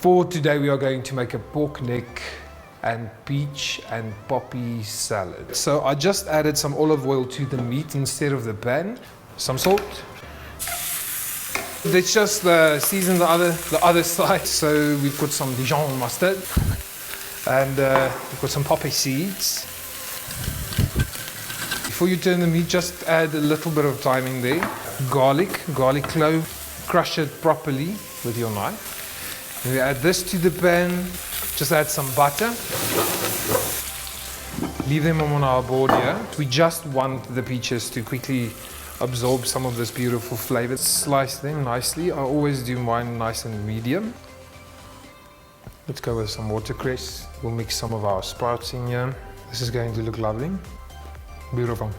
For today we are going to make a pork neck and peach and poppy salad. So I just added some olive oil to the meat instead of the pan. Some salt. Let's just season the other side. So we put some Dijon mustard and we put some poppy seeds. Before you turn the meat, just add a little bit of thyme in there. Garlic clove, crush it properly with your knife. And we add this to the pan. Just add some butter. Leave them on our board here. We just want the peaches to quickly absorb some of this beautiful flavor. Slice them nicely. I always do mine nice and medium. Let's go with some watercress. We'll mix some of our sprouts in here. This is going to look lovely. Beautiful.